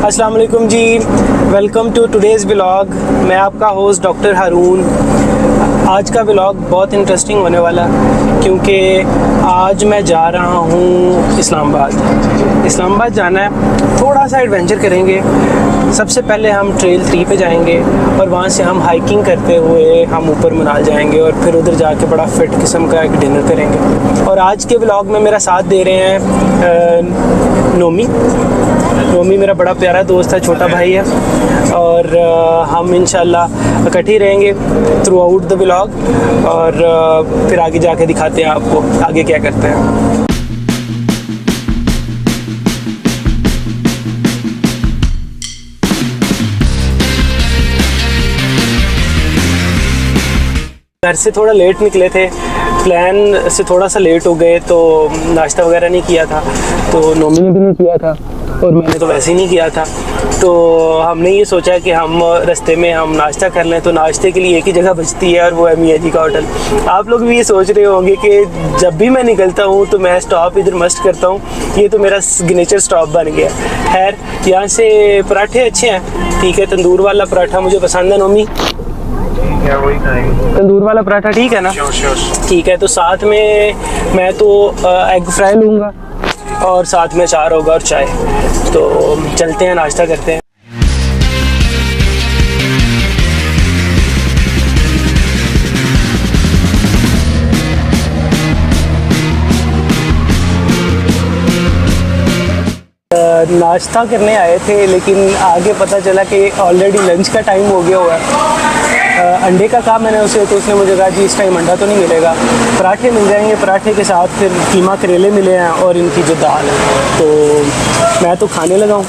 अस्सलाम वालेकुम जी, welcome to today's vlog. मैं आपका होस्ट डॉक्टर हारून। आज का व्लॉग बहुत इंटरेस्टिंग होने वाला क्योंकि आज मैं जा रहा हूँ इस्लामाबाद जाना है। थोड़ा सा एडवेंचर करेंगे। सबसे पहले हम ट्रेल 3 पे जाएंगे और वहाँ से हम हाइकिंग करते हुए हम ऊपर मनाल जाएंगे और फिर उधर जाके बड़ा फिट किस्म का एक डिनर करेंगे। और आज के व्लॉग में मेरा साथ दे रहे हैं नोमी मेरा बड़ा प्यारा दोस्त है, छोटा भाई है। और हम इंशाल्लाह इकट्ठे ही रहेंगे थ्रू आउट द व्लॉग और फिर आगे जाके दिखाते हैं आपको आगे क्या करते हैं। घर से थोड़ा लेट निकले थे, प्लान से थोड़ा सा लेट हो गए तो नाश्ता वगैरह नहीं किया था, तो नोमी ने भी नहीं किया था और मैंने तो वैसे ही नहीं किया था। तो हमने ये सोचा कि हम रास्ते में हम नाश्ता कर लें, तो नाश्ते के लिए एक ही जगह बचती है और वो है मियाँ जी का होटल। आप लोग भी ये सोच रहे होंगे कि जब भी मैं निकलता हूँ तो मैं स्टॉप इधर मस्ट करता हूँ, ये तो मेरा सिग्नेचर स्टॉप बन गया। खैर, यहाँ से पराठे अच्छे हैं, ठीक है। तंदूर वाला पराठा मुझे पसंद है नोमी, वही खाएंगे। तंदूर वाला पराठा ठीक है ना? ठीक है। तो साथ में मैं तो एग फ्राई लूँगा और साथ में अचार होगा और चाय। तो चलते हैं, नाश्ता करते हैं। नाश्ता करने आए थे लेकिन आगे पता चला कि ऑलरेडी लंच का टाइम हो गया हुआ है। अंडे का कहा मैंने उसे, तो उसने मुझे कहा जी इस टाइम अंडा तो नहीं मिलेगा, पराठे मिल जाएंगे। पराठे के साथ फिर कीमा करेले मिले हैं और इनकी जो दाल है, तो मैं तो खाने लगा हूँ।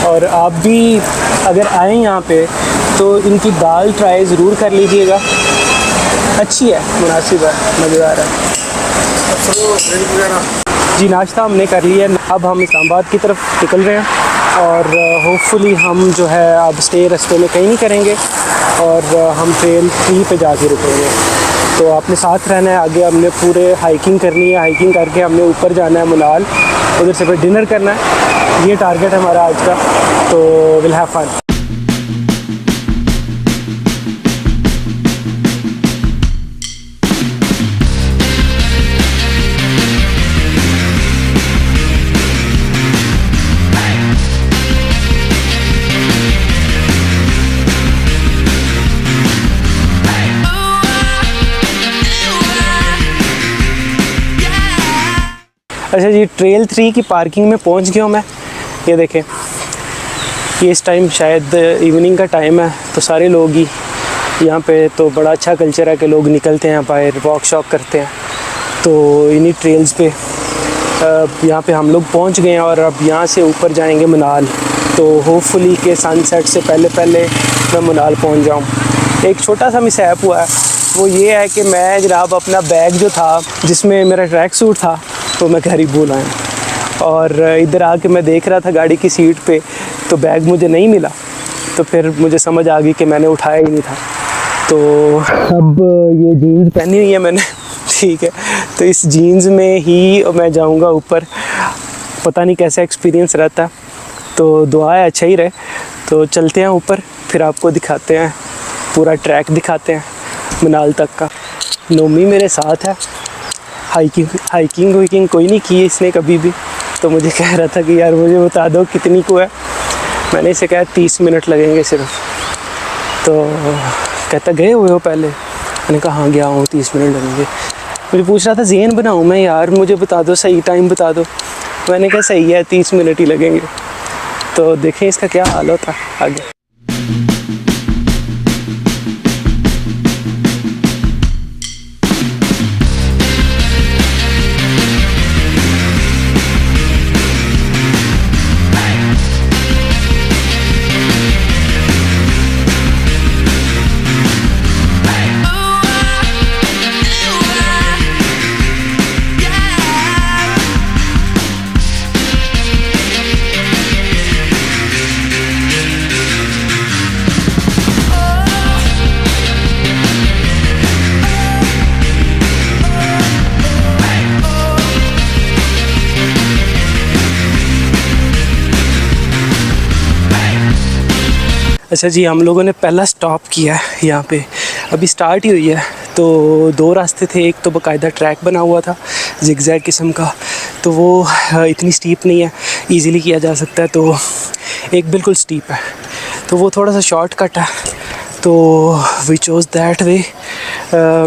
और आप भी अगर आएँ यहाँ पे तो इनकी दाल ट्राई ज़रूर कर लीजिएगा, अच्छी है, मुनासिब है, मज़ेदार है जी। नाश्ता हमने कर लिया, अब हम इस्लामाबाद की तरफ निकल रहे हैं और होपफुली हम जो है अब स्टे रास्ते में कहीं नहीं करेंगे और हम ट्रेल 3 पे जाके रुकेंगे। तो आपने साथ रहना है। आगे हमने पूरे हाइकिंग करनी है, हाइकिंग करके हमने ऊपर जाना है मनाल, उधर से फिर डिनर करना है। ये टारगेट है हमारा आज का, तो विल हैव फन। अच्छा जी, ट्रेल 3 की पार्किंग में पहुंच गया हूँ मैं। ये देखें, ये इस टाइम शायद इवनिंग का टाइम है, तो सारे लोग ही यहाँ पे, तो बड़ा अच्छा कल्चर है कि लोग निकलते हैं बाहर, वॉक शॉक करते हैं। तो इन्हीं ट्रेल्स पे यहाँ पे हम लोग पहुँच गए हैं और अब यहाँ से ऊपर जाएंगे मनाल। तो होपफुली के सनसेट से पहले पहले मैं मनाल पहुँच जाऊँ। एक छोटा सा मिसहैप हुआ है, वो ये है कि मैं जनाब अपना बैग जो था जिसमें मेरा ट्रैक सूट था तो मैं घर ही भूल आया और इधर आके मैं देख रहा था गाड़ी की सीट पे तो बैग मुझे नहीं मिला। तो फिर मुझे समझ आ गई कि मैंने उठाया ही नहीं था। तो अब ये जीन्स पहनी हुई है मैंने, ठीक है, तो इस जीन्स में ही मैं जाऊंगा ऊपर। पता नहीं कैसा एक्सपीरियंस रहता, तो दुआ है अच्छा ही रहे। तो चलते हैं ऊपर, फिर आपको दिखाते हैं, पूरा ट्रैक दिखाते हैं मनाल तक का। नोमी मेरे साथ है, हाइकिंग कोई नहीं की इसने कभी भी, तो मुझे कह रहा था कि यार मुझे बता दो कितनी को है। मैंने इसे कहा 30 मिनट लगेंगे सिर्फ। तो कहता गए हुए हो पहले? मैंने कहा हाँ गया हूँ, 30 मिनट लगेंगे। मुझे पूछ रहा था ज़ेन बनाऊँ मैं, यार मुझे बता दो, सही टाइम बता दो। मैंने कहा सही है, 30 मिनट ही लगेंगे। तो देखें इसका क्या हाल होता आगे। अच्छा जी, हम लोगों ने पहला स्टॉप किया है यहाँ पे, अभी स्टार्ट ही हुई है। तो 2 रास्ते थे, एक तो बाकायदा ट्रैक बना हुआ था जिगजैग किस्म का, तो वो इतनी स्टीप नहीं है, इजीली किया जा सकता है। तो एक बिल्कुल स्टीप है, तो वो थोड़ा सा शॉर्टकट है, तो वी चोज़ दैट वे।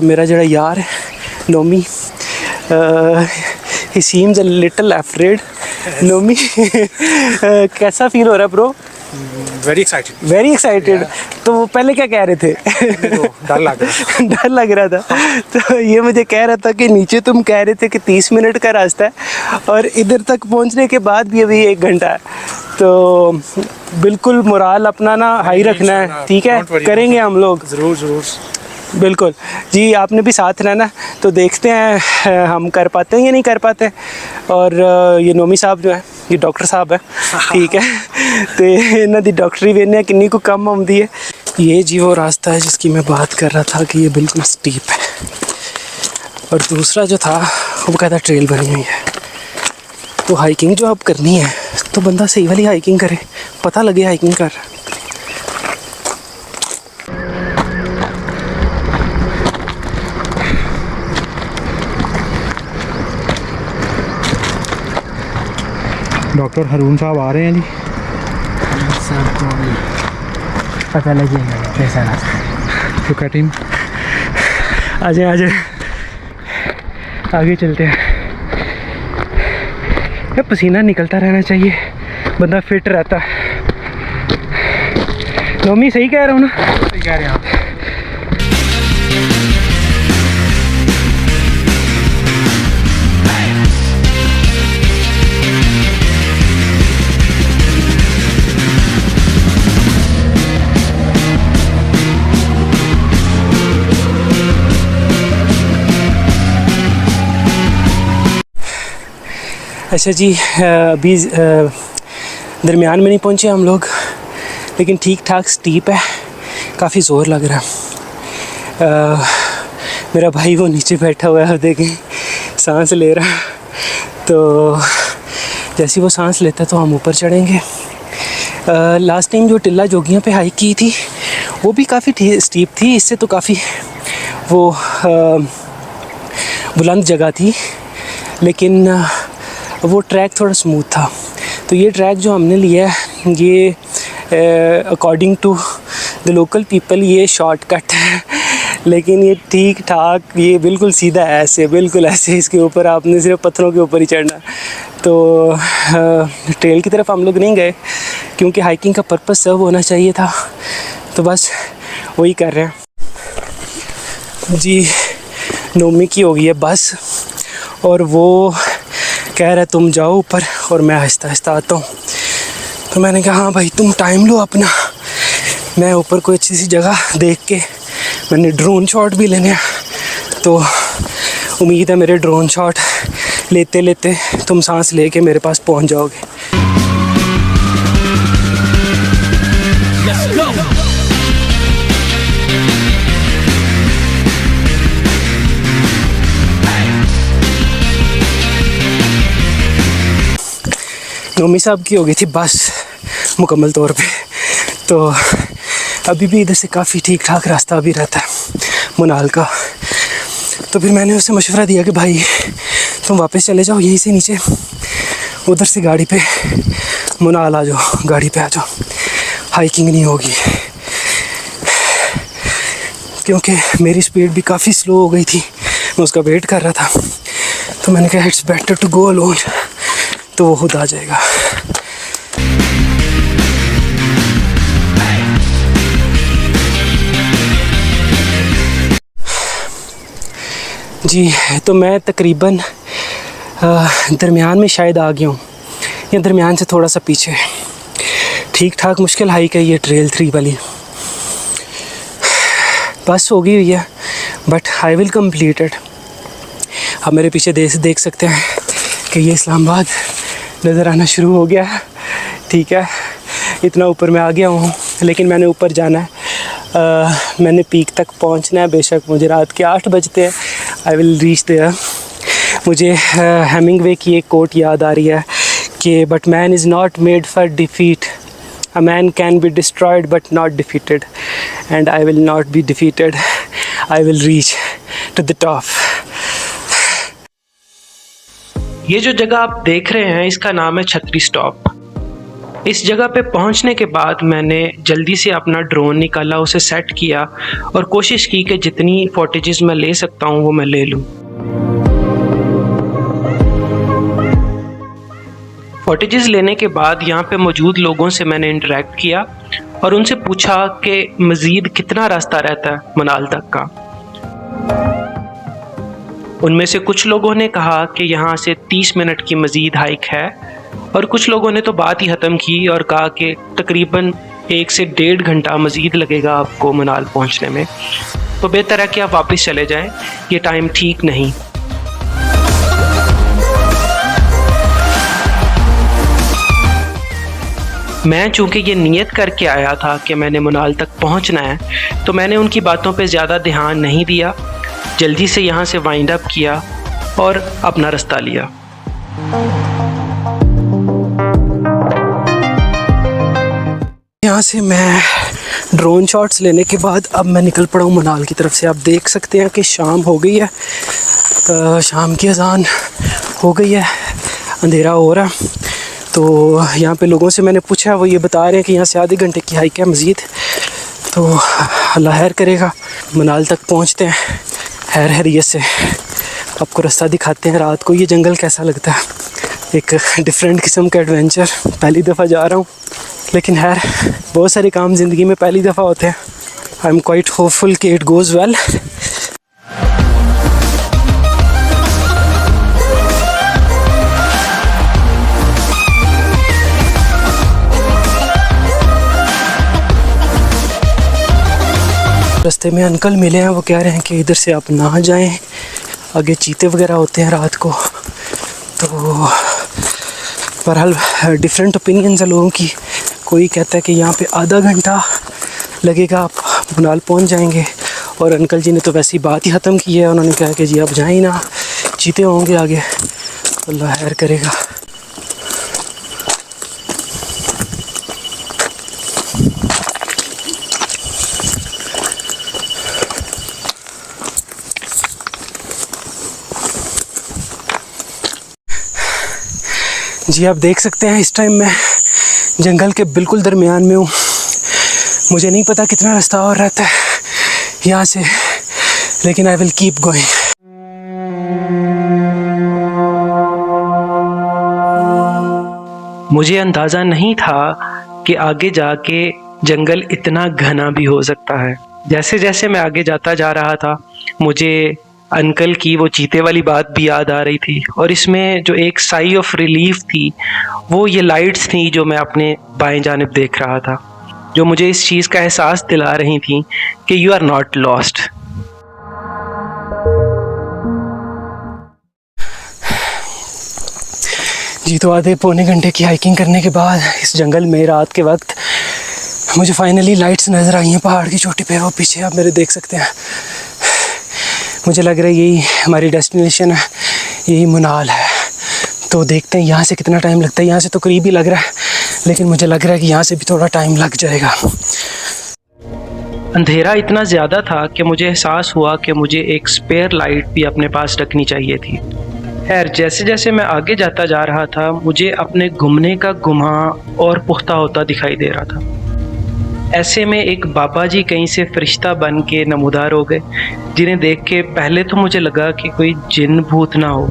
मेरा जड़ा यार है Naomi, he seems a little afraid. Naomi कैसा फील हो रहा है bro? Very excited. Very excited. तो पहले क्या कह रहे थे? डर लग रहा डर लग रहा था। तो ये मुझे कह रहा था कि नीचे तुम कह रहे थे कि 30 मिनट का रास्ता है और इधर तक पहुंचने के बाद भी अभी 1 घंटा है। तो बिल्कुल मोराल अपना ना हाई रखना है, ठीक है? करेंगे हम लोग ज़रूर ज़रूर। बिल्कुल जी, आपने भी साथ रहना, तो देखते हैं हम कर पाते हैं या नहीं कर पाते। और ये नोमी साहब जो है, ये डॉक्टर साहब है, ठीक है? तो इन्हों की डॉक्टरी वेने किन्नी को कम आती है। ये जी वो रास्ता है जिसकी मैं बात कर रहा था कि ये बिल्कुल स्टीप है, और दूसरा जो था वो कहता ट्रेल बनी हुई है। तो हाइकिंग जो अब करनी है तो बंदा सही वाली हाइकिंग करे, पता लगे हाइकिंग कर रहा है। डॉक्टर हरून साहब आ रहे हैं जी। सब को भी पता लगेगा कैसा रास्ता। Look at him. आ जाए आगे चलते हैं। ये पसीना निकलता रहना चाहिए, बंदा फिट रहता है। नोमी सही कह रहा हूँ ना? सही कह रहे हैं आप। अच्छा जी, अभी दरमियान में नहीं पहुँचे हम लोग, लेकिन ठीक ठाक स्टीप है, काफ़ी ज़ोर लग रहा है। मेरा भाई वो नीचे बैठा हुआ है, देखें सांस ले रहा। तो जैसे वो सांस लेता है तो हम ऊपर चढ़ेंगे। लास्ट टाइम जो टिल्ला जोगियाँ पे हाइक की थी वो भी काफ़ी स्टीप थी, इससे तो काफ़ी वो बुलंद जगह थी, लेकिन वो ट्रैक थोड़ा स्मूथ था। तो ये ट्रैक जो हमने लिया है ये according to the local people ये शॉर्टकट है, लेकिन ये ठीक ठाक, ये बिल्कुल सीधा है, ऐसे बिल्कुल ऐसे इसके ऊपर आपने सिर्फ पत्थरों के ऊपर ही चढ़ना। तो ट्रेल की तरफ हम लोग नहीं गए क्योंकि हाइकिंग का पर्पस सर्व होना चाहिए था, तो बस वही कर रहे हैं जी। नोमी की हो गई है बस, और वो कह रहा है तुम जाओ ऊपर और मैं आहिस्ता आहिस्ता आता हूँ। तो मैंने कहा हाँ भाई तुम टाइम लो अपना, मैं ऊपर कोई अच्छी सी जगह देख के, मैंने ड्रोन शॉट भी लेने हैं, तो उम्मीद है मेरे ड्रोन शॉट लेते लेते तुम सांस लेके मेरे पास पहुँच जाओगे। नोमी साहब की हो गई थी बस मुकम्मल तौर पे, तो अभी भी इधर से काफ़ी ठीक ठाक रास्ता भी रहता है मुनाल का। तो फिर मैंने उसे मशवरा दिया कि भाई तुम वापस चले जाओ यहीं से नीचे, उधर से गाड़ी पे मुनाल आ जाओ, गाड़ी पे आ जाओ, हाइकिंग नहीं होगी। क्योंकि मेरी स्पीड भी काफ़ी स्लो हो गई थी, मैं उसका वेट कर रहा था। तो मैंने कहा it's better to go alone, तो वो खुद आ जाएगा। जी, तो मैं तकरीबन दरमियान में शायद आ गया हूँ, या दरमियान से थोड़ा सा पीछे। ठीक ठाक मुश्किल हाइक है ये ट्रेल 3 वाली। बस हो गई हुई है but I will complete it. आप मेरे पीछे देख सकते हैं कि ये इस्लामाबाद नज़र आना शुरू हो गया है, ठीक है? इतना ऊपर मैं आ गया हूँ, लेकिन मैंने ऊपर जाना है, मैंने पीक तक पहुँचना है। बेशक मुझे रात के 8 बजते हैं, आई विल रीच देयर। मुझे हेमिंगवे की एक कोट याद आ रही है कि but man is not made for defeat, A man can be destroyed but not defeated, and I will not be defeated. I will reach to the top. ये जो जगह आप देख रहे हैं इसका नाम है छतरी स्टॉप। इस जगह पे पहुंचने के बाद मैंने जल्दी से अपना ड्रोन निकाला, उसे सेट किया और कोशिश की कि जितनी फुटेजेस मैं ले सकता हूं वो मैं ले लूं। फुटेजेस लेने के बाद यहाँ पे मौजूद लोगों से मैंने इंटरेक्ट किया और उनसे पूछा कि मज़ीद कितना रास्ता रहता है मनाल तक का। उनमें से कुछ लोगों ने कहा कि यहाँ से 30 मिनट की मज़ीद हाइक है और कुछ लोगों ने तो बात ही ख़त्म की और कहा कि तकरीबन 1 से 1.5 घंटा मज़ीद लगेगा आपको मनाल पहुँचने में, तो बेहतर है कि आप वापस चले जाएं, ये टाइम ठीक नहीं। मैं चूँकि ये नियत करके आया था कि मैंने मनाल तक पहुँचना है, तो मैंने उनकी बातों पे ज़्यादा ध्यान नहीं दिया, जल्दी से यहाँ से वाइंड अप किया और अपना रास्ता लिया। यहाँ से मैं ड्रोन शॉट्स लेने के बाद अब मैं निकल पड़ा हूँ मनाल की तरफ से। आप देख सकते हैं कि शाम हो गई है, शाम की अजान हो गई है, अंधेरा हो रहा है। तो यहाँ पे लोगों से मैंने पूछा, वो ये बता रहे हैं कि यहाँ से आधे घंटे की हाइक है मज़ीद, तो अल्लाह खैर करेगा, मनाल तक पहुँचते हैं खैर खैरियत से। आपको रास्ता दिखाते हैं रात को ये जंगल कैसा लगता है, एक डिफरेंट किस्म का एडवेंचर। पहली दफ़ा जा रहा हूँ, लेकिन खैर बहुत सारे काम ज़िंदगी में पहली दफ़ा होते हैं। आई एम क्वाइट होपफुल कि इट गोज़ वेल। रास्ते में अंकल मिले हैं, वो कह रहे हैं कि इधर से आप ना जाएं, आगे चीते वगैरह होते हैं रात को। तो बहरहाल डिफरेंट ओपिनियंस है लोगों की। कोई कहता है कि यहाँ पे आधा घंटा लगेगा, आप मनाल पहुँच जाएंगे, और अंकल जी ने तो वैसी बात ही ख़त्म की है, उन्होंने कहा कि जी आप जाएं ना, चीते होंगे आगे, अल्लाह खैर करेगा। जी आप देख सकते हैं इस टाइम मैं जंगल के बिल्कुल दरमियान में हूँ। मुझे नहीं पता कितना रास्ता और रहता है यहाँ से, लेकिन आई विल कीप गोइंग। मुझे अंदाज़ा नहीं था कि आगे जाके जंगल इतना घना भी हो सकता है। जैसे जैसे मैं आगे जाता जा रहा था, मुझे अंकल की वो चीते वाली बात भी याद आ रही थी, और इसमें जो एक साई ऑफ रिलीफ थी वो ये लाइट्स थी जो मैं अपने बाएं जानिब देख रहा था, जो मुझे इस चीज़ का एहसास दिला रही थी कि यू आर नॉट लॉस्ट। जी तो आधे पौने घंटे की हाइकिंग करने के बाद इस जंगल में रात के वक्त मुझे फाइनली लाइट्स नज़र आई हैं पहाड़ की चोटी पे। वो पीछे आप मेरे देख सकते हैं। मुझे लग रहा है यही हमारी डेस्टिनेशन है, यही मनाल है। तो देखते हैं यहाँ से कितना टाइम लगता है। यहाँ से तो करीब ही लग रहा है, लेकिन मुझे लग रहा है कि यहाँ से भी थोड़ा टाइम लग जाएगा। अंधेरा इतना ज़्यादा था कि मुझे एहसास हुआ कि मुझे एक स्पेयर लाइट भी अपने पास रखनी चाहिए थी। खैर जैसे जैसे मैं आगे जाता जा रहा था, मुझे अपने घूमने का गुमा और पुख्ता होता दिखाई दे रहा था। ऐसे में एक बाबा जी कहीं से फरिश्ता बन के नमूदार हो गए, जिन्हें देख के पहले तो मुझे लगा कि कोई जिन भूत ना हो,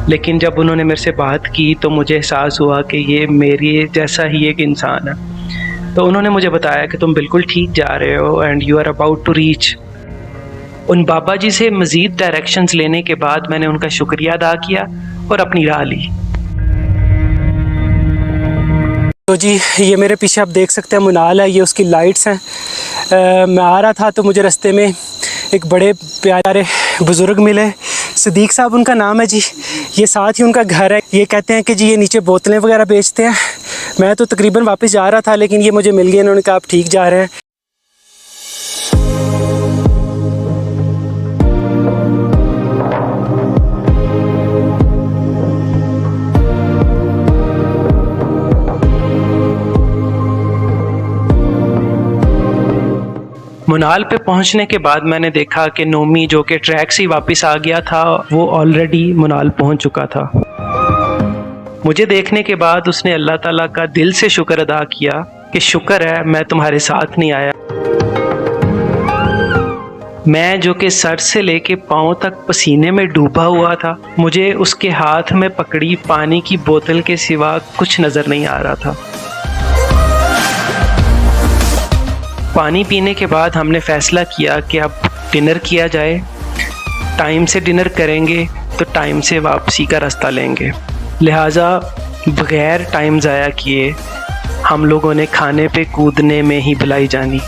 लेकिन जब उन्होंने मेरे से बात की तो मुझे एहसास हुआ कि ये मेरे जैसा ही एक इंसान है। तो उन्होंने मुझे बताया कि तुम बिल्कुल ठीक जा रहे हो and you are about to reach. उन बाबा जी से मज़ीद डायरेक्शंस लेने के बाद मैंने उनका शुक्रिया अदा किया और अपनी राह ली। तो जी ये मेरे पीछे आप देख सकते हैं मनाल है, ये उसकी लाइट्स हैं। मैं आ रहा था तो मुझे रास्ते में एक बड़े प्यारे बुज़ुर्ग मिले, सदीक साहब उनका नाम है जी। ये साथ ही उनका घर है। ये कहते हैं कि जी ये नीचे बोतलें वगैरह बेचते हैं। मैं तो तकरीबन वापस जा रहा था, लेकिन ये मुझे मिल गए। इन्होंने कहा आप ठीक जा रहे हैं। मुनाल पे पहुंचने के बाद मैंने देखा कि नोमी जो कि ट्रैक से वापस आ गया था वो ऑलरेडी मुनाल पहुंच चुका था। मुझे देखने के बाद उसने अल्लाह ताला का दिल से शुक्र अदा किया कि शुक्र है मैं तुम्हारे साथ नहीं आया। मैं जो कि सर से लेके पाँव तक पसीने में डूबा हुआ था, मुझे उसके हाथ में पकड़ी पानी की बोतल के सिवा कुछ नज़र नहीं आ रहा था। पानी पीने के बाद हमने फ़ैसला किया कि अब डिनर किया जाए। टाइम से डिनर करेंगे तो टाइम से वापसी का रास्ता लेंगे, लिहाजा बग़ैर टाइम ज़ाया किए हम लोगों ने खाने पे कूदने में ही भलाई जानी।